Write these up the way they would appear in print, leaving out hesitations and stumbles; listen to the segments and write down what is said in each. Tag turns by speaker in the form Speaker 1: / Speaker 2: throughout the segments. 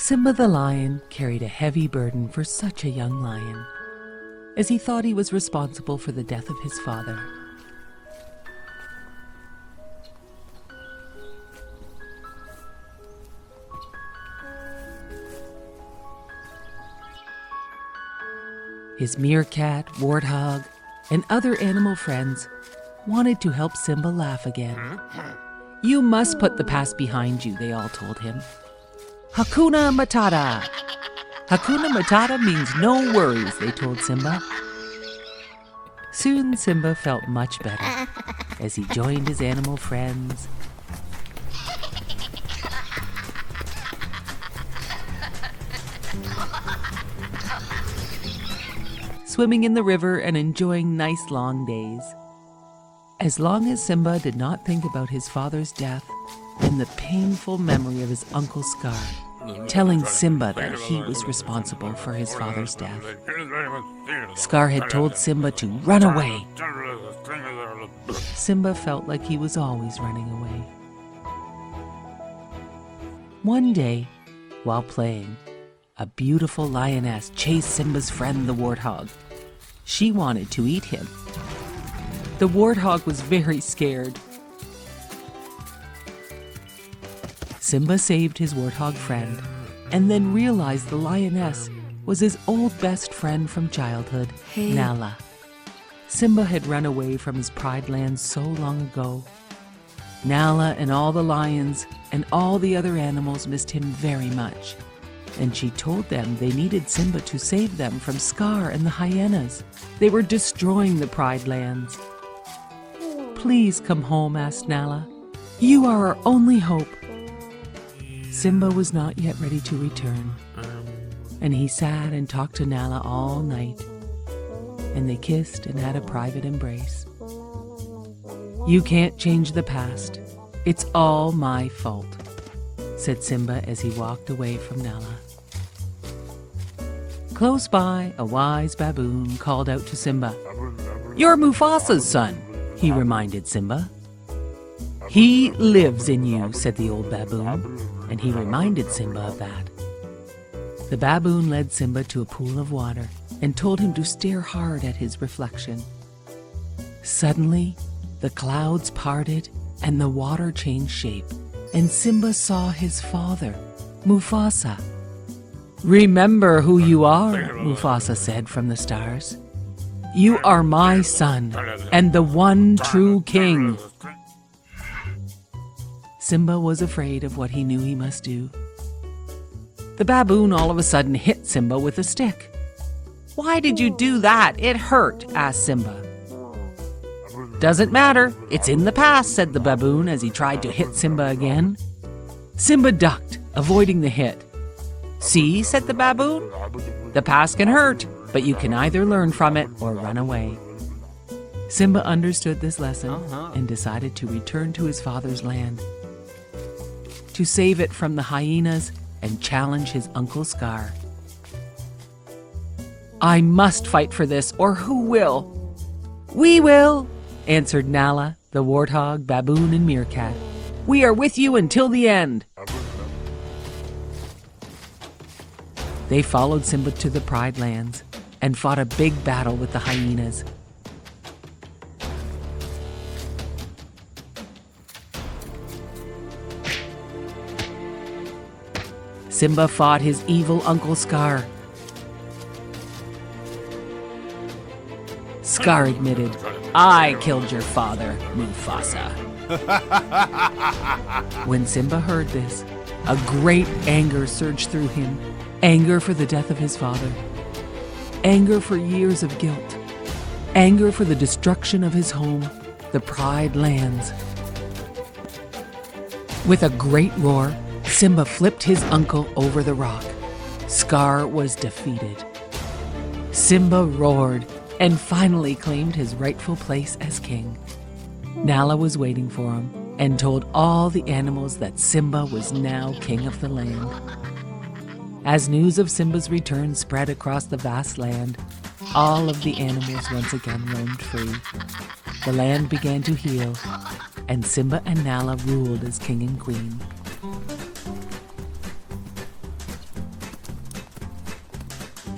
Speaker 1: Simba the lion carried a heavy burden for such a young lion, as he thought he was responsible for the death of his father. His meerkat, warthog, and other animal friends wanted to help Simba laugh again. "You must put the past behind you," they all told him. "Hakuna Matata." Hakuna Matata means no worries, they told Simba. Soon Simba felt much better as he joined his animal friends. Swimming in the river and enjoying nice long days. As long as Simba did not think about his father's death and the painful memory of his Uncle Scar telling Simba that he was responsible for his father's death. Scar had told Simba to run away. Simba felt like he was always running away. One day, while playing, a beautiful lioness chased Simba's friend the warthog. She wanted to eat him. The warthog was very scared. Simba saved his warthog friend and then realized the lioness was his old best friend from childhood, Nala. Simba had run away from his Pride Land so long ago. Nala and all the lions and all the other animals missed him very much, and she told them they needed Simba to save them from Scar and the hyenas. They were destroying the Pride Lands. "Please come home," asked Nala. "You are our only hope." Simba was not yet ready to return, and he sat and talked to Nala all night, and they kissed and had a private embrace. "You can't change the past. It's all my fault," said Simba as he walked away from Nala. Close by, a wise baboon called out to Simba. "You're Mufasa's son," he reminded Simba. "He lives in you," said the old baboon, and he reminded Simba of that. The baboon led Simba to a pool of water and told him to stare hard at his reflection. Suddenly, the clouds parted and the water changed shape, and Simba saw his father, Mufasa. "Remember who you are," Mufasa said from the stars. "You are my son and the one true king." Simba was afraid of what he knew he must do. The baboon all of a sudden hit Simba with a stick. "Why did you do that? It hurt," asked Simba. "Doesn't matter. It's in the past," said the baboon as he tried to hit Simba again. Simba ducked, avoiding the hit. "See," said the baboon, "the past can hurt, but you can either learn from it or run away." Simba understood this lesson and decided to return to his father's land, to save it from the hyenas and challenge his Uncle Scar. "I must fight for this, or who will?" "We will," answered Nala, the warthog, baboon, and meerkat. "We are with you until the end." They followed Simba to the Pride Lands and fought a big battle with the hyenas. Simba fought his evil Uncle Scar. Scar admitted, "I killed your father, Mufasa." When Simba heard this, a great anger surged through him. Anger for the death of his father. Anger for years of guilt. Anger for the destruction of his home, the Pride Lands. With a great roar, Simba flipped his uncle over the rock. Scar was defeated. Simba roared and finally claimed his rightful place as king. Nala was waiting for him and told all the animals that Simba was now king of the land. As news of Simba's return spread across the vast land, all of the animals once again roamed free. The land began to heal, and Simba and Nala ruled as king and queen.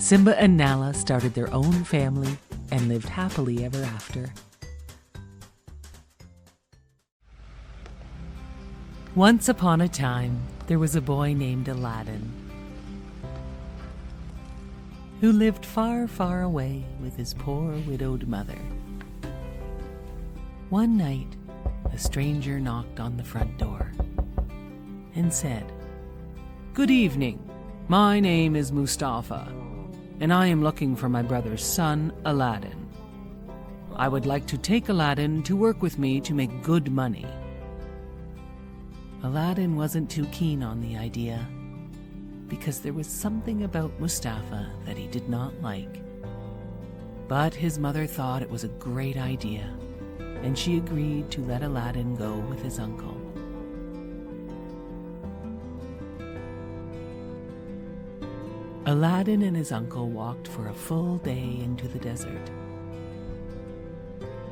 Speaker 1: Simba and Nala started their own family and lived happily ever after. Once upon a time, there was a boy named Aladdin who lived far, far away with his poor widowed mother. One night, a stranger knocked on the front door and said, "Good evening. My name is Mustafa, and I am looking for my brother's son, Aladdin. I would like to take Aladdin to work with me to make good money." Aladdin wasn't too keen on the idea because there was something about Mustafa that he did not like. But his mother thought it was a great idea, and she agreed to let Aladdin go with his uncle. Aladdin and his uncle walked for a full day into the desert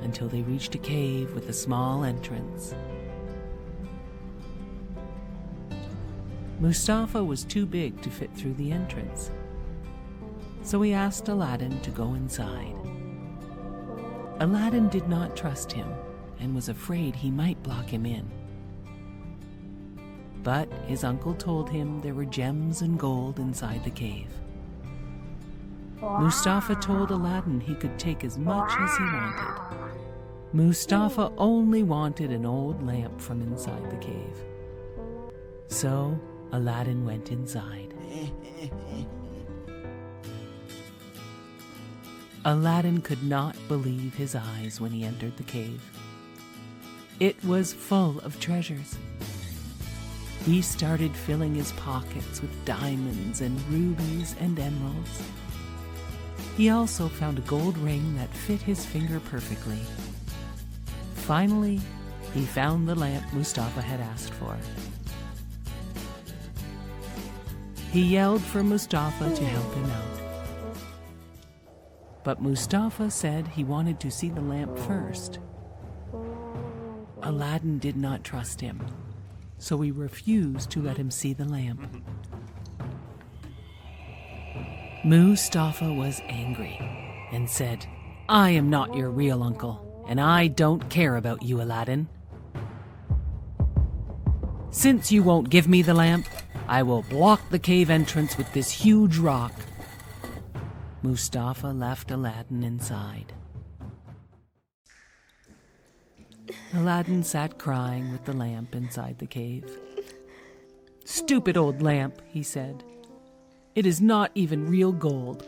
Speaker 1: until they reached a cave with a small entrance. Mustafa was too big to fit through the entrance, so he asked Aladdin to go inside. Aladdin did not trust him and was afraid he might block him in. But his uncle told him there were gems and gold inside the cave. Mustafa told Aladdin he could take as much as he wanted. Mustafa only wanted an old lamp from inside the cave. So Aladdin went inside. Aladdin could not believe his eyes when he entered the cave. It was full of treasures. He started filling his pockets with diamonds and rubies and emeralds. He also found a gold ring that fit his finger perfectly. Finally, he found the lamp Mustafa had asked for. He yelled for Mustafa to help him out. But Mustafa said he wanted to see the lamp first. Aladdin did not trust him, so he refused to let him see the lamp. Mustafa was angry and said, "I am not your real uncle, and I don't care about you, Aladdin. Since you won't give me the lamp, I will block the cave entrance with this huge rock." Mustafa left Aladdin inside. Aladdin sat crying with the lamp inside the cave. "Stupid old lamp," he said. "It is not even real gold."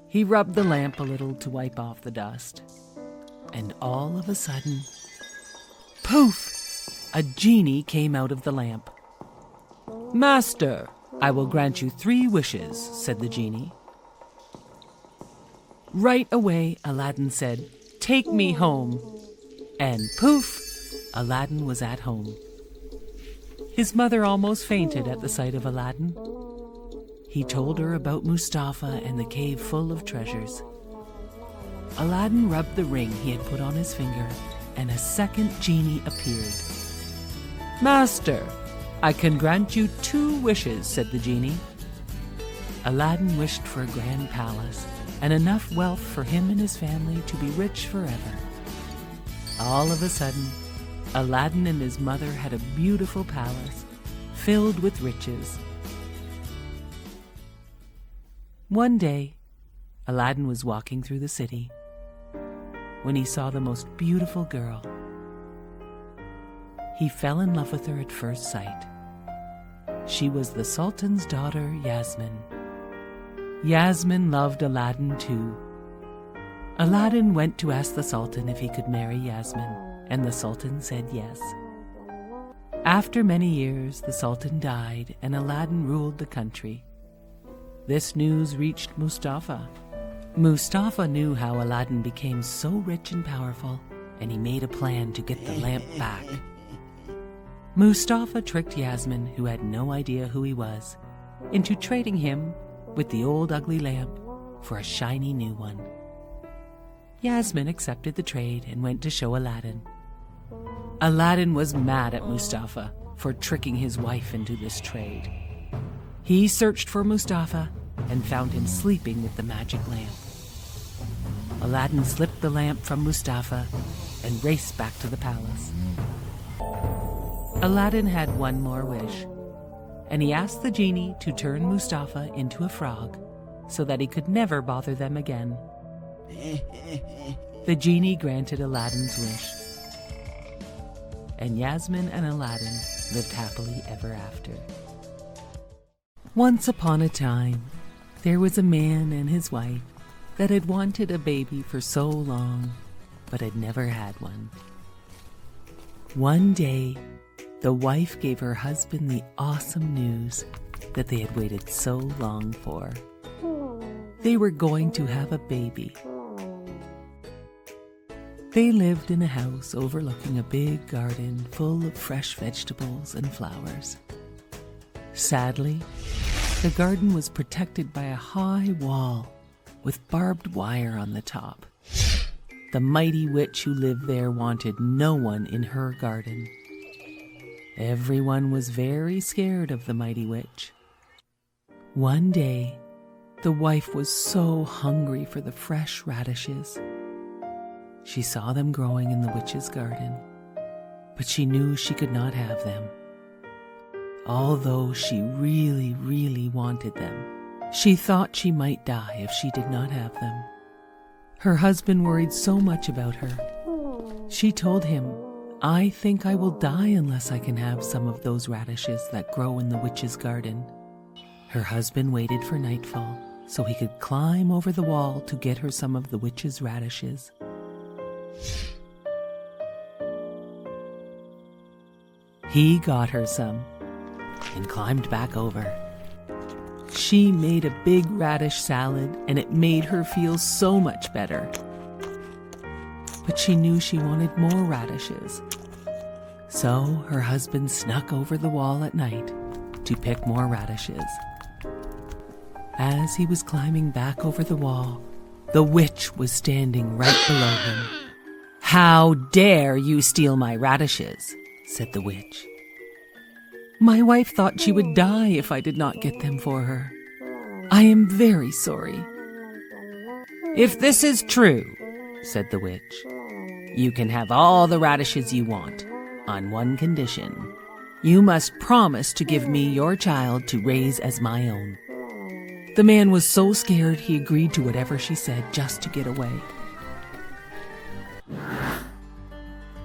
Speaker 1: He rubbed the lamp a little to wipe off the dust. And all of a sudden, poof! A genie came out of the lamp. "Master, I will grant you 3 wishes," said the genie. Right away, Aladdin said, "Take me home." And poof, Aladdin was at home. His mother almost fainted at the sight of Aladdin. He told her about Mustafa and the cave full of treasures. Aladdin rubbed the ring he had put on his finger, and a second genie appeared. "Master, I can grant you 2 wishes," said the genie. Aladdin wished for a grand palace and enough wealth for him and his family to be rich forever. All of a sudden, Aladdin and his mother had a beautiful palace filled with riches. One day, Aladdin was walking through the city when he saw the most beautiful girl. He fell in love with her at first sight. She was the Sultan's daughter, Yasmin. Yasmin loved Aladdin too. Aladdin went to ask the Sultan if he could marry Yasmin, and the Sultan said yes. After many years, the Sultan died, and Aladdin ruled the country. This news reached Mustafa. Mustafa knew how Aladdin became so rich and powerful, and he made a plan to get the lamp back. Mustafa tricked Yasmin, who had no idea who he was, into trading him with the old ugly lamp for a shiny new one. Yasmin accepted the trade and went to show Aladdin. Aladdin was mad at Mustafa for tricking his wife into this trade. He searched for Mustafa, and found him sleeping with the magic lamp. Aladdin slipped the lamp from Mustafa and raced back to the palace. Aladdin had one more wish, and he asked the genie to turn Mustafa into a frog so that he could never bother them again. The genie granted Aladdin's wish, and Yasmin and Aladdin lived happily ever after. Once upon a time, there was a man and his wife that had wanted a baby for so long, but had never had one. One day, the wife gave her husband the awesome news that they had waited so long for. They were going to have a baby. They lived in a house overlooking a big garden full of fresh vegetables and flowers. Sadly, the garden was protected by a high wall with barbed wire on the top. The mighty witch who lived there wanted no one in her garden. Everyone was very scared of the mighty witch. One day, the wife was so hungry for the fresh radishes. She saw them growing in the witch's garden, but she knew she could not have them. Although she really, really wanted them, she thought she might die if she did not have them. Her husband worried so much about her. She told him, "I think I will die unless I can have some of those radishes that grow in the witch's garden." Her husband waited for nightfall so he could climb over the wall to get her some of the witch's radishes. He got her some and climbed back over. She made a big radish salad, and it made her feel so much better. But she knew she wanted more radishes. So her husband snuck over the wall at night to pick more radishes. As he was climbing back over the wall, the witch was standing right below him. "How dare you steal my radishes?" said the witch. "My wife thought she would die if I did not get them for her. I am very sorry." "If this is true," said the witch, "you can have all the radishes you want, on one condition. You must promise to give me your child to raise as my own." The man was so scared he agreed to whatever she said just to get away.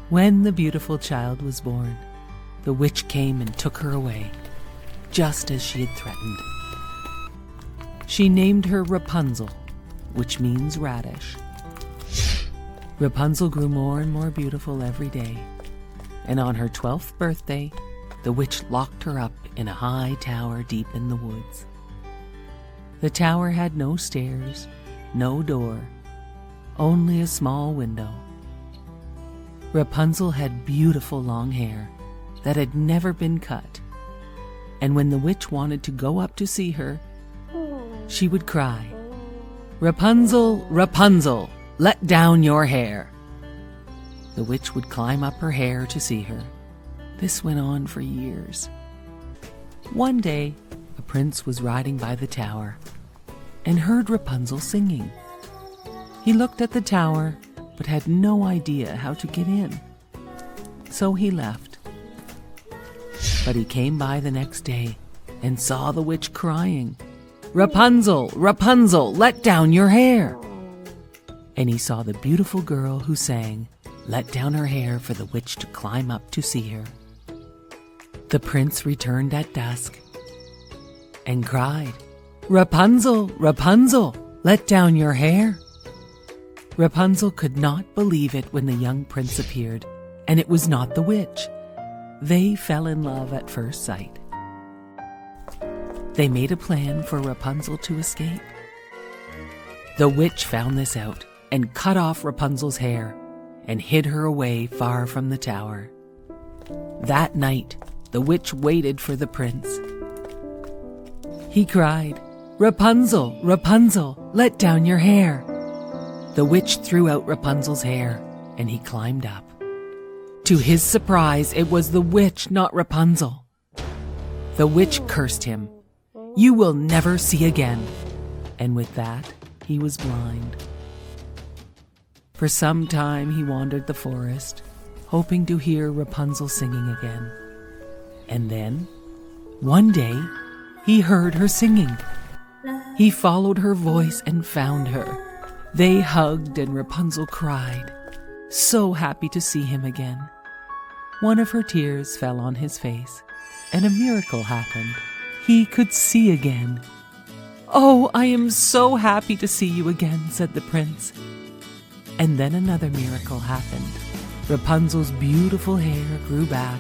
Speaker 1: When the beautiful child was born, the witch came and took her away, just as she had threatened. She named her Rapunzel, which means radish. Rapunzel grew more and more beautiful every day, and on her 12th birthday, the witch locked her up in a high tower deep in the woods. The tower had no stairs, no door, only a small window. Rapunzel had beautiful long hair that had never been cut, and when the witch wanted to go up to see her, she would cry, "Rapunzel, Rapunzel, let down your hair." The witch would climb up her hair to see her. This went on for years. One day, a prince was riding by the tower and heard Rapunzel singing. He looked at the tower but had no idea how to get in. So he left. But he came by the next day and saw the witch crying, "Rapunzel, Rapunzel, let down your hair." And he saw the beautiful girl who sang, let down her hair for the witch to climb up to see her. The prince returned at dusk and cried, "Rapunzel, Rapunzel, let down your hair." Rapunzel could not believe it when the young prince appeared, and it was not the witch. They fell in love at first sight. They made a plan for Rapunzel to escape. The witch found this out and cut off Rapunzel's hair and hid her away far from the tower. That night, the witch waited for the prince. He cried, "Rapunzel, Rapunzel, let down your hair." The witch threw out Rapunzel's hair, and he climbed up. To his surprise, it was the witch, not Rapunzel. The witch cursed him. "You will never see again. and with that, he was blind. For some time he wandered the forest, hoping to hear Rapunzel singing again. And then, one day, he heard her singing. He followed her voice and found her. They hugged and Rapunzel cried, so happy to see him again. One of her tears fell on his face, and a miracle happened. He could see again. "Oh, I am so happy to see you again," said the prince. And then another miracle happened. Rapunzel's beautiful hair grew back,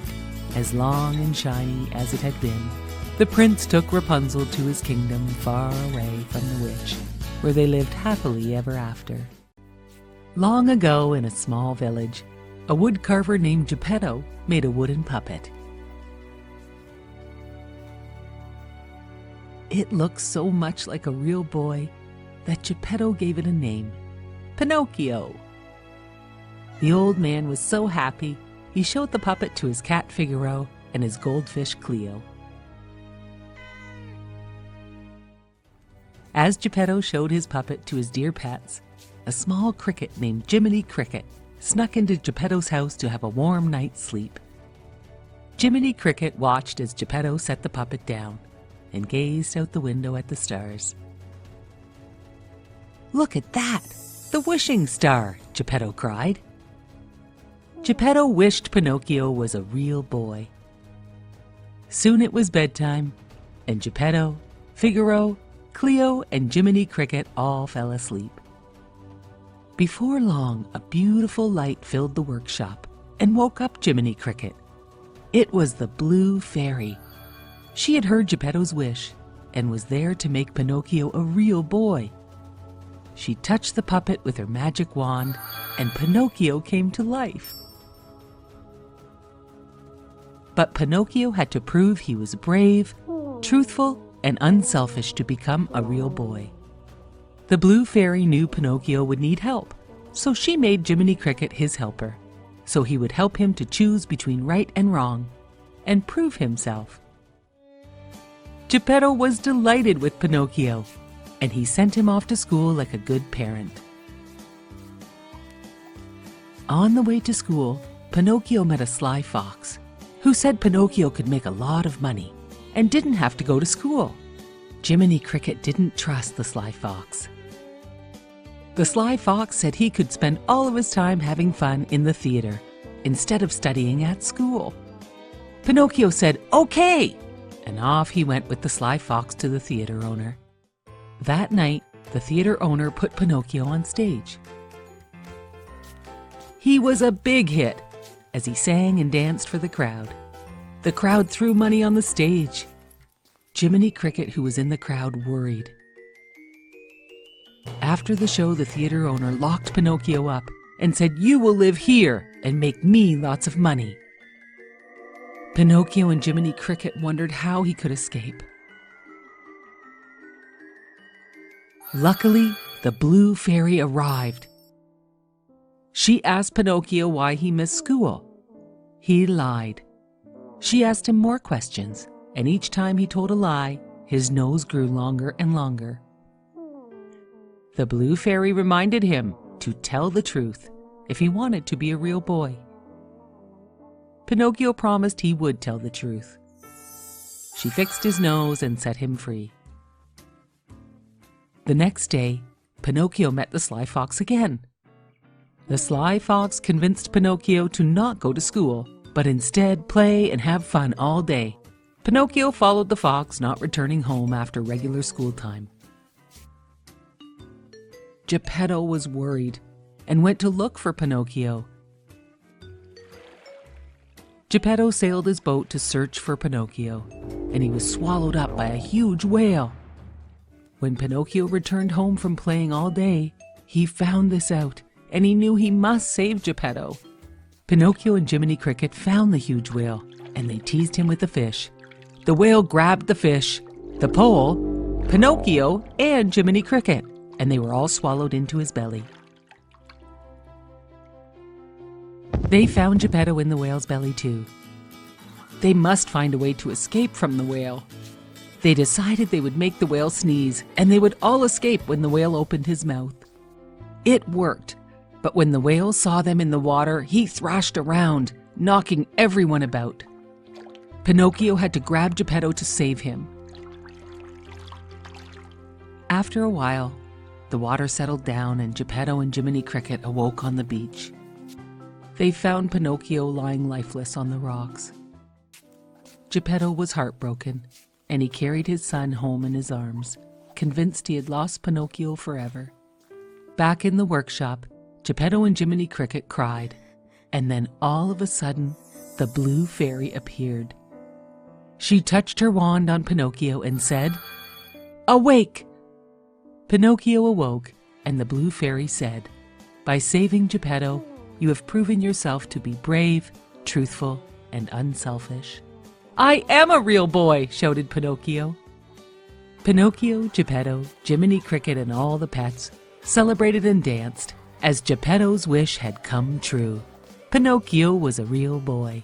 Speaker 1: as long and shiny as it had been. The prince took Rapunzel to his kingdom far away from the witch, where they lived happily ever after. Long ago, in a small village, a woodcarver named Geppetto made a wooden puppet. It looked so much like a real boy that Geppetto gave it a name, Pinocchio. The old man was so happy, he showed the puppet to his cat Figaro and his goldfish Cleo. As Geppetto showed his puppet to his dear pets, a small cricket named Jiminy Cricket snuck into Geppetto's house to have a warm night's sleep. Jiminy Cricket watched as Geppetto set the puppet down and gazed out the window at the stars. "Look at that! The wishing star!" Geppetto cried. Geppetto wished Pinocchio was a real boy. Soon it was bedtime, and Geppetto, Figaro, Cleo, and Jiminy Cricket all fell asleep. Before long, a beautiful light filled the workshop and woke up Jiminy Cricket. It was the Blue Fairy. She had heard Geppetto's wish and was there to make Pinocchio a real boy. She touched the puppet with her magic wand, and Pinocchio came to life. But Pinocchio had to prove he was brave, truthful, and unselfish to become a real boy. The Blue Fairy knew Pinocchio would need help, so she made Jiminy Cricket his helper, so he would help him to choose between right and wrong, and prove himself. Geppetto was delighted with Pinocchio, and he sent him off to school like a good parent. On the way to school, Pinocchio met a sly fox, who said Pinocchio could make a lot of money and didn't have to go to school. Jiminy Cricket didn't trust the sly fox. The sly fox said he could spend all of his time having fun in the theater instead of studying at school. Pinocchio said, "Okay!" and off he went with the sly fox to the theater owner. That night, the theater owner put Pinocchio on stage. He was a big hit as he sang and danced for the crowd. The crowd threw money on the stage. Jiminy Cricket, who was in the crowd, worried. After the show, the theater owner locked Pinocchio up and said, "You will live here and make me lots of money." Pinocchio and Jiminy Cricket wondered how he could escape. Luckily, the Blue Fairy arrived. She asked Pinocchio why he missed school. He lied. She asked him more questions, and each time he told a lie, his nose grew longer and longer. The Blue Fairy reminded him to tell the truth if he wanted to be a real boy. Pinocchio promised he would tell the truth. She fixed his nose and set him free. The next day, Pinocchio met the sly fox again. The sly fox convinced Pinocchio to not go to school, but instead play and have fun all day. Pinocchio followed the fox, not returning home after regular school time. Geppetto was worried and went to look for Pinocchio. Geppetto sailed his boat to search for Pinocchio, and he was swallowed up by a huge whale. When Pinocchio returned home from playing all day, he found this out, and he knew he must save Geppetto. Pinocchio and Jiminy Cricket found the huge whale, and they teased him with the fish. The whale grabbed the fish, the pole, Pinocchio, and Jiminy Cricket, and they were all swallowed into his belly. They found Geppetto in the whale's belly too. They must find a way to escape from the whale. They decided they would make the whale sneeze, and they would all escape when the whale opened his mouth. It worked, but when the whale saw them in the water, he thrashed around, knocking everyone about. Pinocchio had to grab Geppetto to save him. After a while, the water settled down and Geppetto and Jiminy Cricket awoke on the beach. They found Pinocchio lying lifeless on the rocks. Geppetto was heartbroken, and he carried his son home in his arms, convinced he had lost Pinocchio forever. Back in the workshop, Geppetto and Jiminy Cricket cried, and then all of a sudden, the blue fairy appeared. She touched her wand on Pinocchio and said, "Awake!" Pinocchio awoke, and the blue fairy said, "By saving Geppetto, you have proven yourself to be brave, truthful, and unselfish." "I am a real boy!" shouted Pinocchio. Pinocchio, Geppetto, Jiminy Cricket, and all the pets celebrated and danced as Geppetto's wish had come true. Pinocchio was a real boy.